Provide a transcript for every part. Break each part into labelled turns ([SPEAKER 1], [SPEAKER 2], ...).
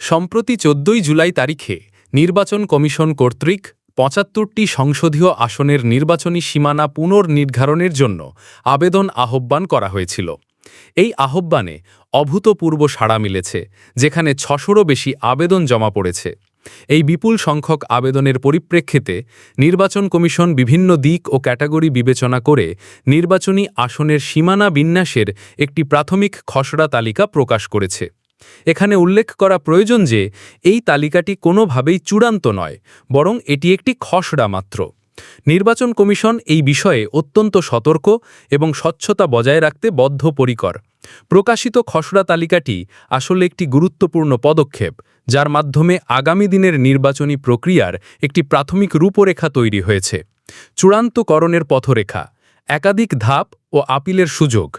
[SPEAKER 1] সম্প্রতি ১৪ জুলাই তারিখে নির্বাচন কমিশন কর্তৃক ৭৫টি সংসদীয় আসনের নির্বাচনী সীমানা পুনর্নির্ধারণের জন্য আবেদন আহ্বান করা হয়েছিল। এই আহ্বানে অভূতপূর্ব সাড়া মিলেছে, যেখানে ৬০০রও বেশি আবেদন জমা পড়েছে। এই বিপুল সংখ্যক আবেদনের পরিপ্রেক্ষিতে নির্বাচন কমিশন বিভিন্ন দিক ও ক্যাটাগরি বিবেচনা করে নির্বাচনী আসনের সীমানা বিন্যাসের একটি প্রাথমিক খসড়া তালিকা প্রকাশ করেছে। এখানে উল্লেখ করা প্রয়োজন যে এই তালিকাটি কোনোভাবেই চূড়ান্ত নয়, বরং এটি একটি খসড়া মাত্র। নির্বাচন কমিশন এই বিষয়ে অত্যন্ত সতর্ক এবং স্বচ্ছতা বজায় রাখতে বদ্ধপরিকর। প্রকাশিত খসড়া তালিকাটি আসলে একটি গুরুত্বপূর্ণ পদক্ষেপ, যার মাধ্যমে আগামী দিনের নির্বাচনী প্রক্রিয়ার একটি প্রাথমিক রূপরেখা তৈরি হয়েছে। চূড়ান্তকরণের পথরেখা, একাধিক ধাপ ও আপিলের সুযোগ।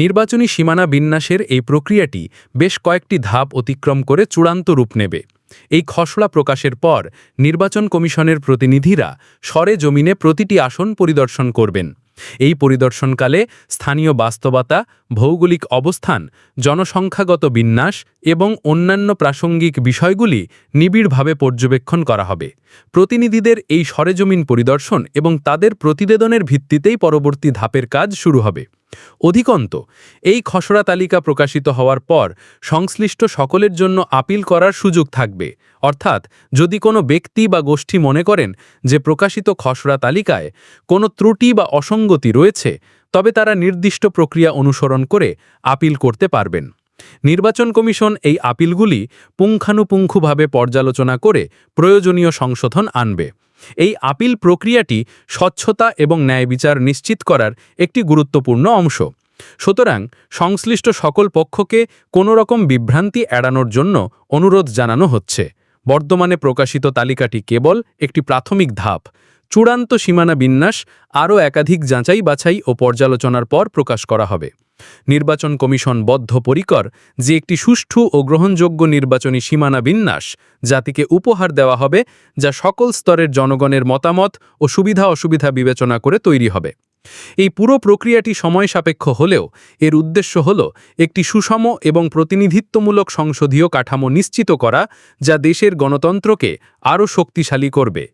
[SPEAKER 1] নির্বাচনী সীমানা বিন্যাসের এই প্রক্রিয়াটি বেশ কয়েকটি ধাপ অতিক্রম করে চূড়ান্ত রূপ নেবে। এই খসড়া প্রকাশের পর নির্বাচন কমিশনের প্রতিনিধিরা সরেজমিনে প্রতিটি আসন পরিদর্শন করবেন। এই পরিদর্শনকালে স্থানীয় বাস্তবতা, ভৌগোলিক অবস্থান, জনসংখ্যাগত বিন্যাস এবং অন্যান্য প্রাসঙ্গিক বিষয়গুলি নিবিড়ভাবে পর্যবেক্ষণ করা হবে। প্রতিনিধিদের এই সরেজমিন পরিদর্শন এবং তাদের প্রতিবেদনের ভিত্তিতেই পরবর্তী ধাপের কাজ শুরু হবে। অধিকন্তু, এই খসড়া তালিকা প্রকাশিত হওয়ার পর সংশ্লিষ্ট সকলের জন্য আপিল করার সুযোগ থাকবে। অর্থাৎ, যদি কোনো ব্যক্তি বা গোষ্ঠী মনে করেন যে প্রকাশিত খসড়া তালিকায় কোনো ত্রুটি বা অসঙ্গতি রয়েছে, তবে তারা নির্দিষ্ট প্রক্রিয়া অনুসরণ করে আপিল করতে পারবেন। নির্বাচন কমিশন এই আপিলগুলি পুঙ্খানুপুঙ্খভাবে পর্যালোচনা করে প্রয়োজনীয় সংশোধন আনবে। এই আপিল প্রক্রিয়াটি স্বচ্ছতা এবং ন্যায়বিচার নিশ্চিত করার একটি গুরুত্বপূর্ণ অংশ। সুতরাং, সংশ্লিষ্ট সকল পক্ষকে কোনো রকম বিভ্রান্তি এড়ানোর জন্য অনুরোধ জানানো হচ্ছে। বর্তমানে প্রকাশিত তালিকাটি কেবল একটি প্রাথমিক ধাপ। চূড়ান্ত সীমানা বিন্যাস আরও একাধিক যাচাই বাছাই ও পর্যালোচনার পর প্রকাশ করা হবে। নির্বাচন কমিশন বদ্ধপরিকর যে একটি সুষ্ঠু ও গ্রহণযোগ্য নির্বাচনী সীমানা বিন্যাস জাতিকে উপহার দেওয়া হবে, যা সকল স্তরের জনগণের মতামত ও সুবিধা অসুবিধা বিবেচনা করে তৈরি হবে। এই পুরো প্রক্রিয়াটি সময় সাপেক্ষ হলেও এর উদ্দেশ্য হল একটি সুষম এবং প্রতিনিধিত্বমূলক সংসদীয় কাঠামো নিশ্চিত করা, যা দেশের গণতন্ত্রকে আরও শক্তিশালী করবে।